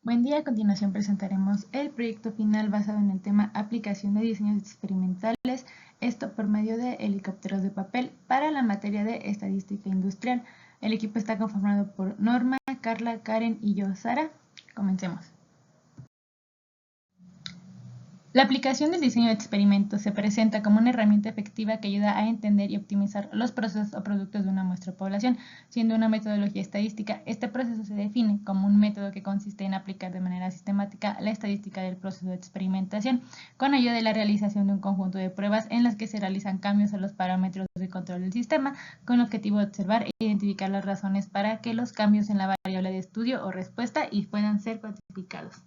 Buen día, a continuación presentaremos el proyecto final basado en el tema aplicación de diseños experimentales, esto por medio de helicópteros de papel para la materia de estadística industrial. El equipo está conformado por Norma, Carla, Karen y yo, Sara. Comencemos. La aplicación del diseño de experimentos se presenta como una herramienta efectiva que ayuda a entender y optimizar los procesos o productos de una muestra o población, siendo una metodología estadística. Este proceso se define como un método que consiste en aplicar de manera sistemática la estadística del proceso de experimentación, con ayuda de la realización de un conjunto de pruebas en las que se realizan cambios a los parámetros de control del sistema, con el objetivo de observar e identificar las razones para que los cambios en la variable de estudio o respuesta y puedan ser cuantificados.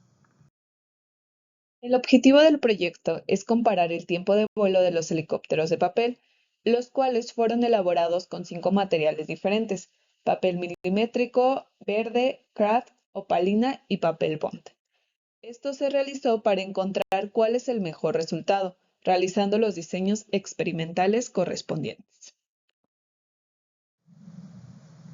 El objetivo del proyecto es comparar el tiempo de vuelo de los helicópteros de papel, los cuales fueron elaborados con 5 materiales diferentes: papel milimétrico, verde, craft, opalina y papel bond. Esto se realizó para encontrar cuál es el mejor resultado, realizando los diseños experimentales correspondientes.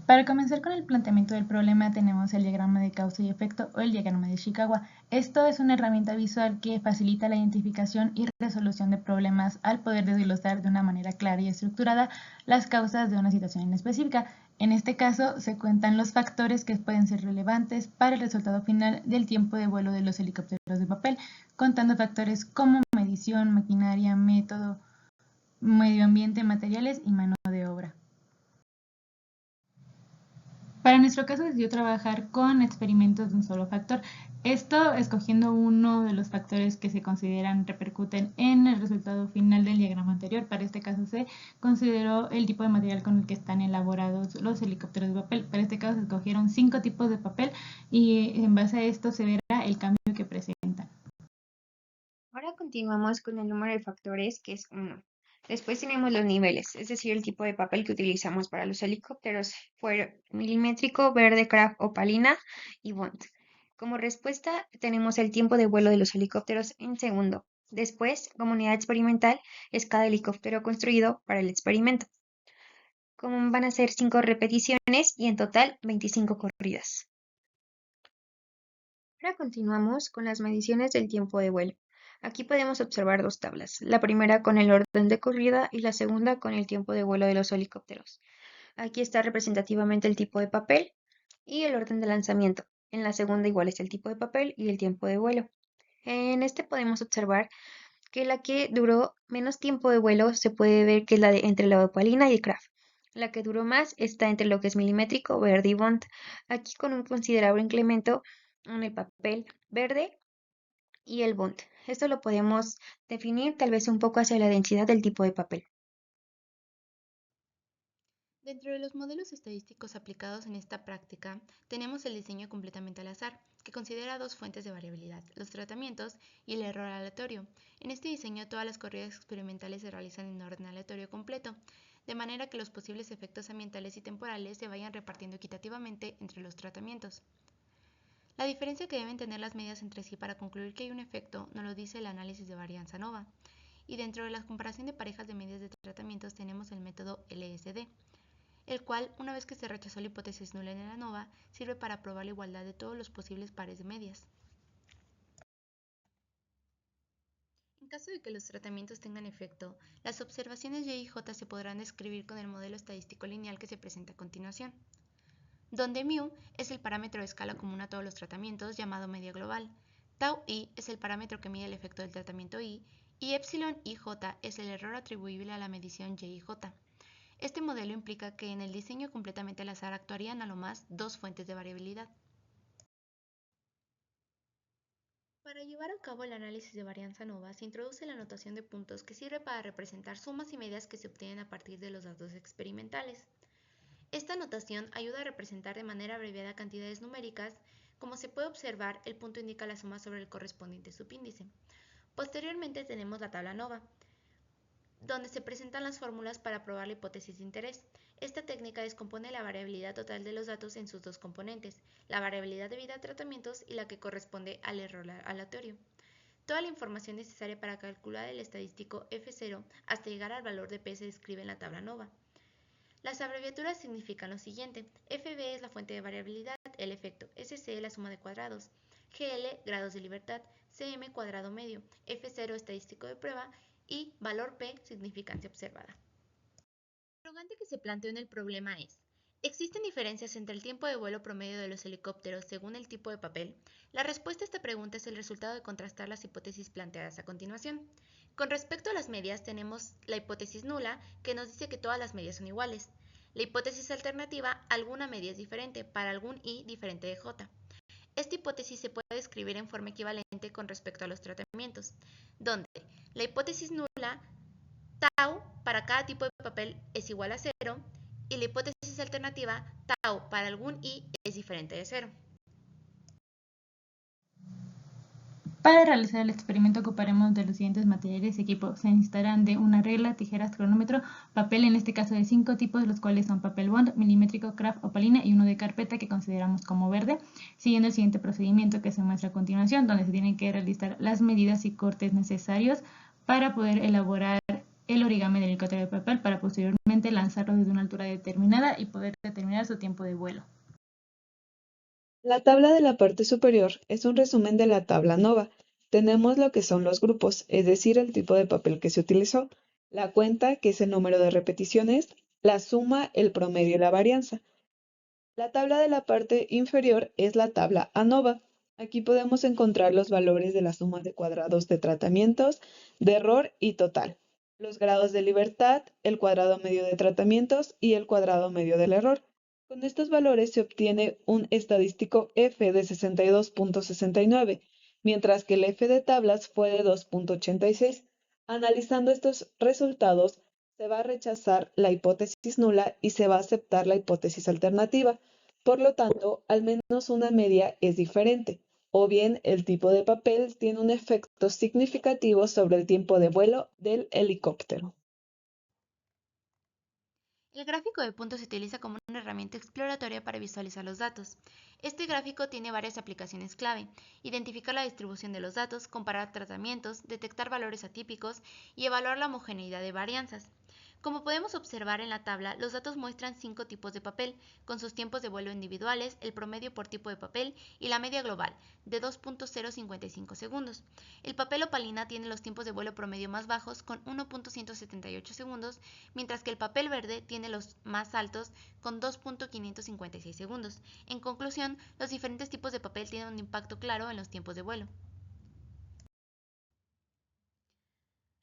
Para comenzar con el planteamiento del problema tenemos el diagrama de causa y efecto o el diagrama de Ishikawa. Esto es una herramienta visual que facilita la identificación y resolución de problemas al poder desglosar de una manera clara y estructurada las causas de una situación en específica. En este caso se cuentan los factores que pueden ser relevantes para el resultado final del tiempo de vuelo de los helicópteros de papel, contando factores como medición, maquinaria, método, medio ambiente, materiales y mano de obra. Para nuestro caso decidió trabajar con experimentos de un solo factor. Esto escogiendo uno de los factores que se consideran repercuten en el resultado final del diagrama anterior. Para este caso se consideró el tipo de material con el que están elaborados los helicópteros de papel. Para este caso se escogieron 5 tipos de papel y en base a esto se verá el cambio que presentan. Ahora continuamos con el número de factores, que es 1. Después tenemos los niveles, es decir, el tipo de papel que utilizamos para los helicópteros. Fue milimétrico, verde, craft, opalina y bond. Como respuesta tenemos el tiempo de vuelo de los helicópteros en segundo. Después, como unidad experimental, es cada helicóptero construido para el experimento. Como van a ser 5 repeticiones y en total 25 corridas. Ahora continuamos con las mediciones del tiempo de vuelo. Aquí podemos observar dos tablas, la primera con el orden de corrida y la segunda con el tiempo de vuelo de los helicópteros. Aquí está representativamente el tipo de papel y el orden de lanzamiento. En la segunda igual es el tipo de papel y el tiempo de vuelo. En este podemos observar que la que duró menos tiempo de vuelo se puede ver que es la de entre la opalina y el craft. La que duró más está entre lo que es milimétrico, verde y bond. Aquí con un considerable incremento en el papel verde y el bond. Esto lo podemos definir tal vez un poco hacia la densidad del tipo de papel. Dentro de los modelos estadísticos aplicados en esta práctica, tenemos el diseño completamente al azar, que considera dos fuentes de variabilidad, los tratamientos y el error aleatorio. En este diseño, todas las corridas experimentales se realizan en orden aleatorio completo, de manera que los posibles efectos ambientales y temporales se vayan repartiendo equitativamente entre los tratamientos. La diferencia que deben tener las medidas entre sí para concluir que hay un efecto nos lo dice el análisis de varianza ANOVA. Y dentro de la comparación de parejas de medidas de tratamientos tenemos el método LSD, el cual, una vez que se rechazó la hipótesis nula en el ANOVA, sirve para probar la igualdad de todos los posibles pares de medias. En caso de que los tratamientos tengan efecto, las observaciones Y y J se podrán describir con el modelo estadístico lineal que se presenta a continuación, donde μ es el parámetro de escala común a todos los tratamientos llamado media global, tau i es el parámetro que mide el efecto del tratamiento I y epsilon ij es el error atribuible a la medición Y y J. Este modelo implica que en el diseño completamente al azar actuarían a lo más dos fuentes de variabilidad. Para llevar a cabo el análisis de varianza ANOVA se introduce la notación de puntos que sirve para representar sumas y medias que se obtienen a partir de los datos experimentales. Esta notación ayuda a representar de manera abreviada cantidades numéricas. Como se puede observar, el punto indica la suma sobre el correspondiente subíndice. Posteriormente tenemos la tabla ANOVA, donde se presentan las fórmulas para probar la hipótesis de interés. Esta técnica descompone la variabilidad total de los datos en sus dos componentes, la variabilidad debida a tratamientos y la que corresponde al error aleatorio. Toda la información necesaria para calcular el estadístico F0 hasta llegar al valor de P se describe en la tabla ANOVA. Las abreviaturas significan lo siguiente: FB es la fuente de variabilidad, el efecto, SC es la suma de cuadrados, GL grados de libertad, CM cuadrado medio, F0 estadístico de prueba y valor P significancia observada. La interrogante que se planteó en el problema es: ¿existen diferencias entre el tiempo de vuelo promedio de los helicópteros según el tipo de papel? La respuesta a esta pregunta es el resultado de contrastar las hipótesis planteadas a continuación. Con respecto a las medias, tenemos la hipótesis nula, que nos dice que todas las medias son iguales. La hipótesis alternativa, alguna media es diferente, para algún i diferente de j. Esta hipótesis se puede describir en forma equivalente con respecto a los tratamientos, donde la hipótesis nula, tau para cada tipo de papel es igual a 0 y la hipótesis alternativa, tau para algún i es diferente de 0. Para realizar el experimento ocuparemos de los siguientes materiales y equipos. Se necesitarán de una regla, tijeras, cronómetro, papel en este caso de 5 tipos, los cuales son papel bond, milimétrico, craft, opalina y uno de carpeta que consideramos como verde, siguiendo el siguiente procedimiento que se muestra a continuación, donde se tienen que realizar las medidas y cortes necesarios para poder elaborar el origami del helicóptero de papel para posteriormente lanzarlo desde una altura determinada y poder determinar su tiempo de vuelo. La tabla de la parte superior es un resumen de la tabla NOVA. Tenemos lo que son los grupos, es decir, el tipo de papel que se utilizó, la cuenta, que es el número de repeticiones, la suma, el promedio y la varianza. La tabla de la parte inferior es la tabla ANOVA. Aquí podemos encontrar los valores de la suma de cuadrados de tratamientos, de error y total, los grados de libertad, el cuadrado medio de tratamientos y el cuadrado medio del error. Con estos valores se obtiene un estadístico F de 62.69, mientras que el F de tablas fue de 2.86. Analizando estos resultados, se va a rechazar la hipótesis nula y se va a aceptar la hipótesis alternativa. Por lo tanto, al menos una media es diferente, o bien el tipo de papel tiene un efecto significativo sobre el tiempo de vuelo del helicóptero. El gráfico de puntos se utiliza como una herramienta exploratoria para visualizar los datos. Este gráfico tiene varias aplicaciones clave: identificar la distribución de los datos, comparar tratamientos, detectar valores atípicos y evaluar la homogeneidad de varianzas. Como podemos observar en la tabla, los datos muestran 5 tipos de papel, con sus tiempos de vuelo individuales, el promedio por tipo de papel y la media global, de 2.055 segundos. El papel opalina tiene los tiempos de vuelo promedio más bajos, con 1.178 segundos, mientras que el papel verde tiene los más altos, con 2.556 segundos. En conclusión, los diferentes tipos de papel tienen un impacto claro en los tiempos de vuelo.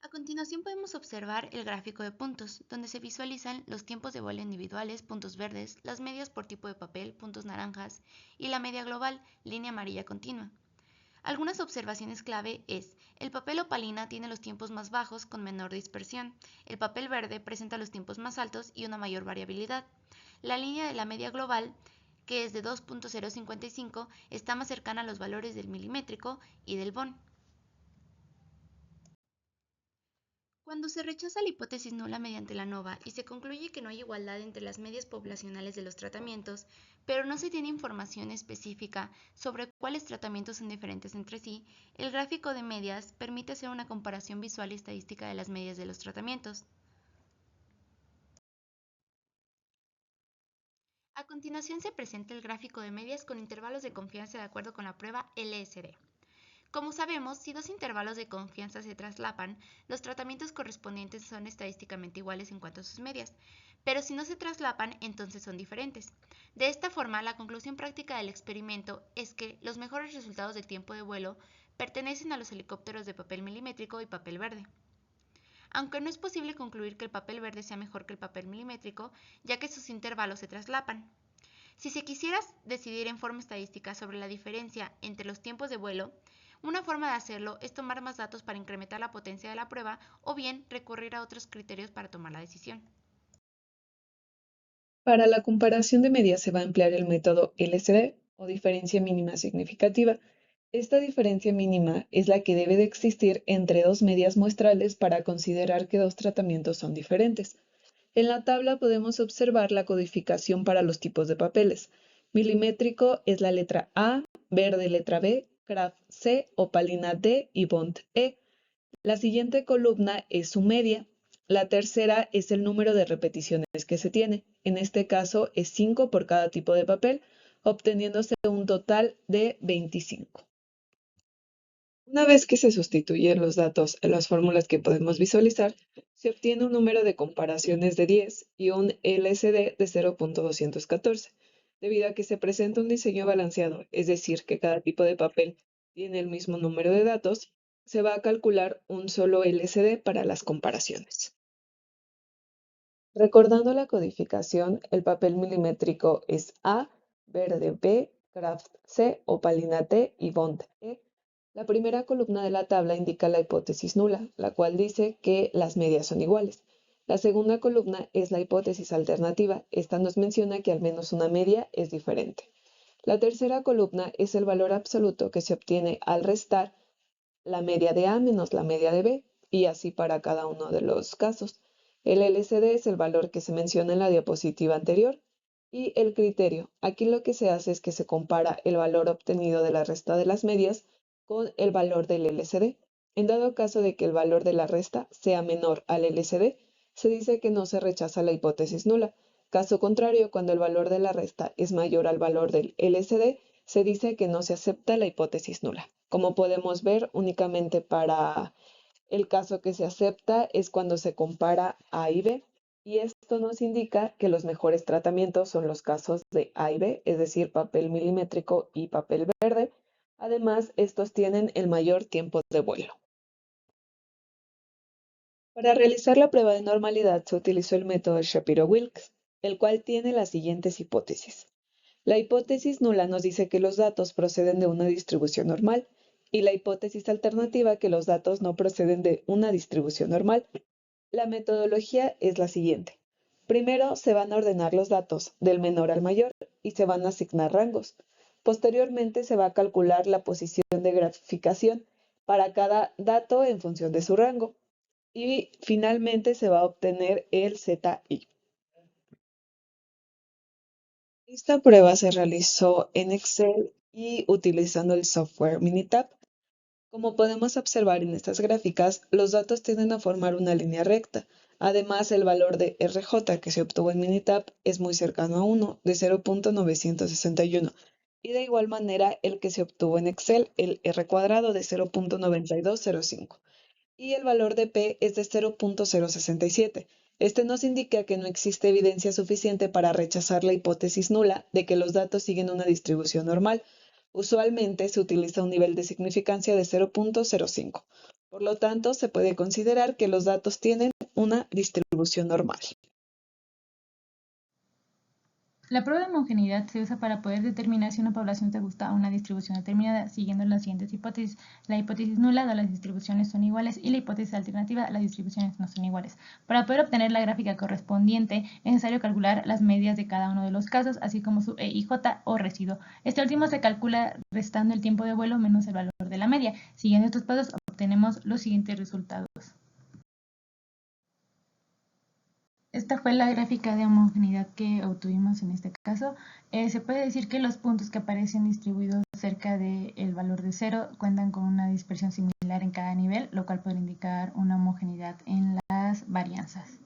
A continuación podemos observar el gráfico de puntos, donde se visualizan los tiempos de vuelo individuales, puntos verdes, las medias por tipo de papel, puntos naranjas, y la media global, línea amarilla continua. Algunas observaciones clave es: el papel opalina tiene los tiempos más bajos con menor dispersión, el papel verde presenta los tiempos más altos y una mayor variabilidad. La línea de la media global, que es de 2.055, está más cercana a los valores del milimétrico y del bond. Cuando se rechaza la hipótesis nula mediante la NOVA y se concluye que no hay igualdad entre las medias poblacionales de los tratamientos, pero no se tiene información específica sobre cuáles tratamientos son diferentes entre sí, el gráfico de medias permite hacer una comparación visual y estadística de las medias de los tratamientos. A continuación se presenta el gráfico de medias con intervalos de confianza de acuerdo con la prueba LSD. Como sabemos, si dos intervalos de confianza se traslapan, los tratamientos correspondientes son estadísticamente iguales en cuanto a sus medias, pero si no se traslapan, entonces son diferentes. De esta forma, la conclusión práctica del experimento es que los mejores resultados del tiempo de vuelo pertenecen a los helicópteros de papel milimétrico y papel verde. Aunque no es posible concluir que el papel verde sea mejor que el papel milimétrico, ya que sus intervalos se traslapan. Si se quisiera decidir en forma estadística sobre la diferencia entre los tiempos de vuelo, una forma de hacerlo es tomar más datos para incrementar la potencia de la prueba o bien recurrir a otros criterios para tomar la decisión. Para la comparación de medias se va a emplear el método LSD o diferencia mínima significativa. Esta diferencia mínima es la que debe de existir entre dos medias muestrales para considerar que dos tratamientos son diferentes. En la tabla podemos observar la codificación para los tipos de papeles. Milimétrico es la letra A, verde letra B, craft C, opalina D y bond E. La siguiente columna es su media. La tercera es el número de repeticiones que se tiene. En este caso es 5 por cada tipo de papel, obteniéndose un total de 25. Una vez que se sustituyen los datos en las fórmulas que podemos visualizar, se obtiene un número de comparaciones de 10 y un LSD de 0.214, debido a que se presenta un diseño balanceado, es decir, que cada tipo de papel tiene el mismo número de datos, se va a calcular un solo LSD para las comparaciones. Recordando la codificación, el papel milimétrico es A, verde B, Kraft C, opalina T y Bond E. La primera columna de la tabla indica la hipótesis nula, la cual dice que las medias son iguales. La segunda columna es la hipótesis alternativa. Esta nos menciona que al menos una media es diferente. La tercera columna es el valor absoluto que se obtiene al restar la media de A menos la media de B, y así para cada uno de los casos. El LCD es el valor que se menciona en la diapositiva anterior. Y el criterio. Aquí lo que se hace es que se compara el valor obtenido de la resta de las medias con el valor del LCD. En dado caso de que el valor de la resta sea menor al LCD, se dice que no se rechaza la hipótesis nula. Caso contrario, cuando el valor de la resta es mayor al valor del LCD, se dice que no se acepta la hipótesis nula. Como podemos ver, únicamente para el caso que se acepta es cuando se compara A y B, y esto nos indica que los mejores tratamientos son los casos de A y B, es decir, papel milimétrico y papel verde. Además, estos tienen el mayor tiempo de vuelo. Para realizar la prueba de normalidad se utilizó el método Shapiro-Wilks, el cual tiene las siguientes hipótesis. La hipótesis nula nos dice que los datos proceden de una distribución normal y la hipótesis alternativa que los datos no proceden de una distribución normal. La metodología es la siguiente. Primero se van a ordenar los datos del menor al mayor y se van a asignar rangos. Posteriormente se va a calcular la posición de graficación para cada dato en función de su rango. Y finalmente se va a obtener el ZI. Esta prueba se realizó en Excel y utilizando el software Minitab. Como podemos observar en estas gráficas, los datos tienden a formar una línea recta. Además, el valor de RJ que se obtuvo en Minitab es muy cercano a 1, de 0.961. Y de igual manera, el que se obtuvo en Excel, el R cuadrado de 0.9205. Y el valor de P es de 0.067. Este nos indica que no existe evidencia suficiente para rechazar la hipótesis nula de que los datos siguen una distribución normal. Usualmente se utiliza un nivel de significancia de 0.05. Por lo tanto, se puede considerar que los datos tienen una distribución normal. La prueba de homogeneidad se usa para poder determinar si una población se ajusta a una distribución determinada, siguiendo las siguientes hipótesis. La hipótesis nula, las distribuciones son iguales, y la hipótesis alternativa, las distribuciones no son iguales. Para poder obtener la gráfica correspondiente, es necesario calcular las medias de cada uno de los casos, así como su EIJ o residuo. Este último se calcula restando el tiempo de vuelo menos el valor de la media. Siguiendo estos pasos, obtenemos los siguientes resultados. Esta fue la gráfica de homogeneidad que obtuvimos en este caso. Se puede decir que los puntos que aparecen distribuidos cerca del valor de 0 cuentan con una dispersión similar en cada nivel, lo cual puede indicar una homogeneidad en las varianzas.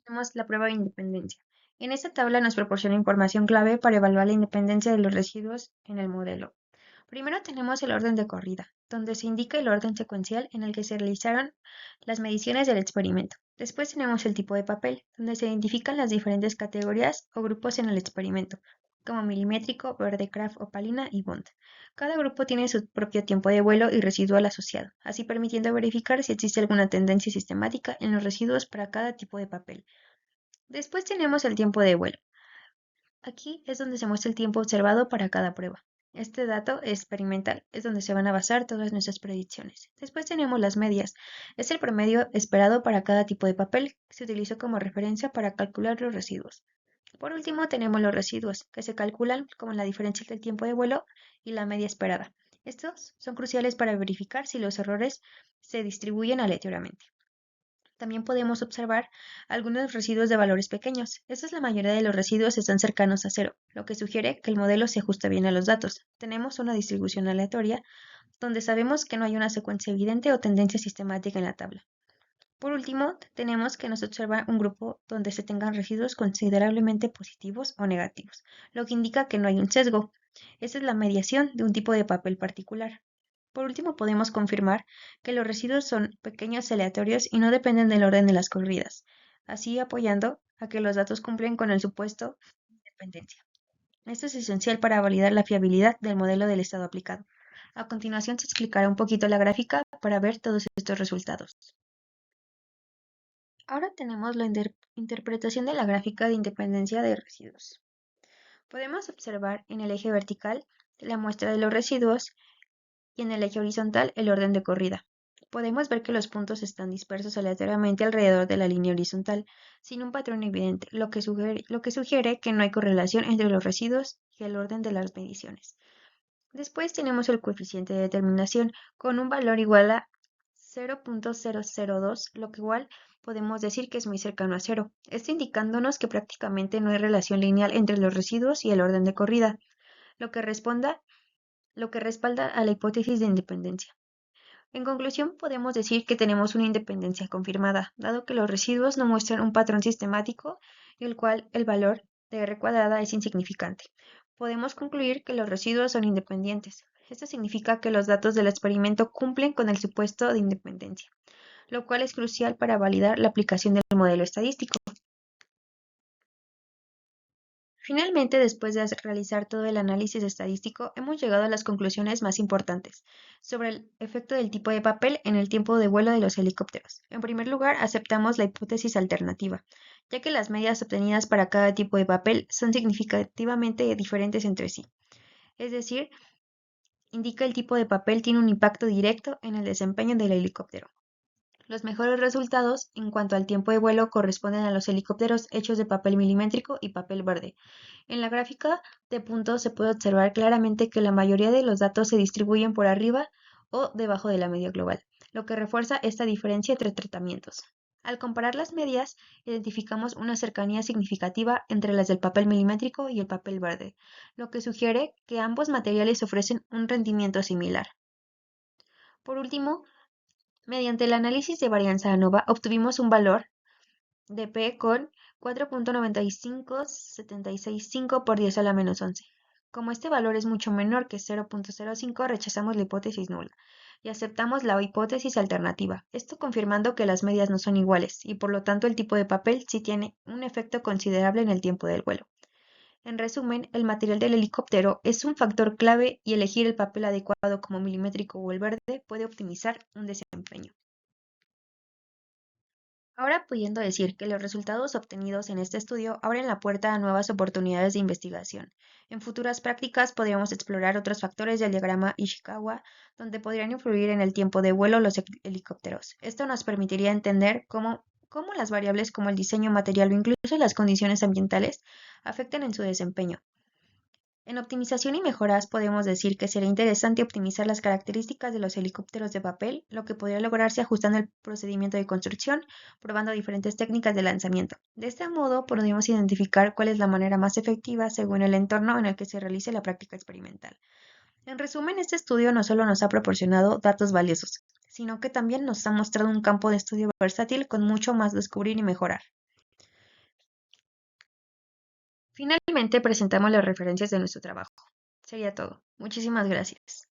Tenemos la prueba de independencia. En esta tabla nos proporciona información clave para evaluar la independencia de los residuos en el modelo. Primero tenemos el orden de corrida, donde se indica el orden secuencial en el que se realizaron las mediciones del experimento. Después tenemos el tipo de papel, donde se identifican las diferentes categorías o grupos en el experimento, como milimétrico, verde, Kraft, opalina y Bond. Cada grupo tiene su propio tiempo de vuelo y residual asociado, así permitiendo verificar si existe alguna tendencia sistemática en los residuos para cada tipo de papel. Después tenemos el tiempo de vuelo. Aquí es donde se muestra el tiempo observado para cada prueba. Este dato experimental es donde se van a basar todas nuestras predicciones. Después tenemos las medias. Es el promedio esperado para cada tipo de papel que se utilizó como referencia para calcular los residuos. Por último, tenemos los residuos, que se calculan como la diferencia entre el tiempo de vuelo y la media esperada. Estos son cruciales para verificar si los errores se distribuyen aleatoriamente. También podemos observar algunos residuos de valores pequeños. Esta es la mayoría de los residuos están cercanos a cero, lo que sugiere que el modelo se ajusta bien a los datos. Tenemos una distribución aleatoria donde sabemos que no hay una secuencia evidente o tendencia sistemática en la tabla. Por último, tenemos que nos observa un grupo donde se tengan residuos considerablemente positivos o negativos, lo que indica que no hay un sesgo. Esta es la mediación de un tipo de papel particular. Por último, podemos confirmar que los residuos son pequeños aleatorios y no dependen del orden de las corridas, así apoyando a que los datos cumplen con el supuesto de independencia. Esto es esencial para validar la fiabilidad del modelo del estado aplicado. A continuación se explicará un poquito la gráfica para ver todos estos resultados. Ahora tenemos la interpretación de la gráfica de independencia de residuos. Podemos observar en el eje vertical la muestra de los residuos y en el eje horizontal el orden de corrida. Podemos ver que los puntos están dispersos aleatoriamente alrededor de la línea horizontal, sin un patrón evidente, lo que sugiere que no hay correlación entre los residuos y el orden de las mediciones. Después tenemos el coeficiente de determinación con un valor igual a 0.002, lo que igual podemos decir que es muy cercano a cero, esto indicándonos que prácticamente no hay relación lineal entre los residuos y el orden de corrida, lo que respalda a la hipótesis de independencia. En conclusión, podemos decir que tenemos una independencia confirmada, dado que los residuos no muestran un patrón sistemático y el cual el valor de R cuadrada es insignificante. Podemos concluir que los residuos son independientes. Esto significa que los datos del experimento cumplen con el supuesto de independencia, lo cual es crucial para validar la aplicación del modelo estadístico. Finalmente, después de realizar todo el análisis estadístico, hemos llegado a las conclusiones más importantes sobre el efecto del tipo de papel en el tiempo de vuelo de los helicópteros. En primer lugar, aceptamos la hipótesis alternativa, ya que las medidas obtenidas para cada tipo de papel son significativamente diferentes entre sí. Es decir, indica el tipo de papel tiene un impacto directo en el desempeño del helicóptero. Los mejores resultados en cuanto al tiempo de vuelo corresponden a los helicópteros hechos de papel milimétrico y papel verde. En la gráfica de puntos se puede observar claramente que la mayoría de los datos se distribuyen por arriba o debajo de la media global, lo que refuerza esta diferencia entre tratamientos. Al comparar las medias, identificamos una cercanía significativa entre las del papel milimétrico y el papel verde, lo que sugiere que ambos materiales ofrecen un rendimiento similar. Por último, mediante el análisis de varianza ANOVA obtuvimos un valor de P con 4.95765 por 10 a la menos 11. Como este valor es mucho menor que 0.05, rechazamos la hipótesis nula y aceptamos la hipótesis alternativa, esto confirmando que las medias no son iguales y por lo tanto el tipo de papel sí tiene un efecto considerable en el tiempo del vuelo. En resumen, el material del helicóptero es un factor clave y elegir el papel adecuado como milimétrico o el verde puede optimizar un desempeño. Ahora pudiendo decir que los resultados obtenidos en este estudio abren la puerta a nuevas oportunidades de investigación. En futuras prácticas podríamos explorar otros factores del diagrama Ishikawa donde podrían influir en el tiempo de vuelo los helicópteros. Esto nos permitiría entender cómo las variables como el diseño material o incluso las condiciones ambientales afectan en su desempeño. En optimización y mejoras podemos decir que sería interesante optimizar las características de los helicópteros de papel, lo que podría lograrse ajustando el procedimiento de construcción, probando diferentes técnicas de lanzamiento. De este modo podríamos identificar cuál es la manera más efectiva según el entorno en el que se realice la práctica experimental. En resumen, este estudio no solo nos ha proporcionado datos valiosos, sino que también nos ha mostrado un campo de estudio versátil con mucho más descubrir y mejorar. Finalmente presentamos las referencias de nuestro trabajo. Sería todo. Muchísimas gracias.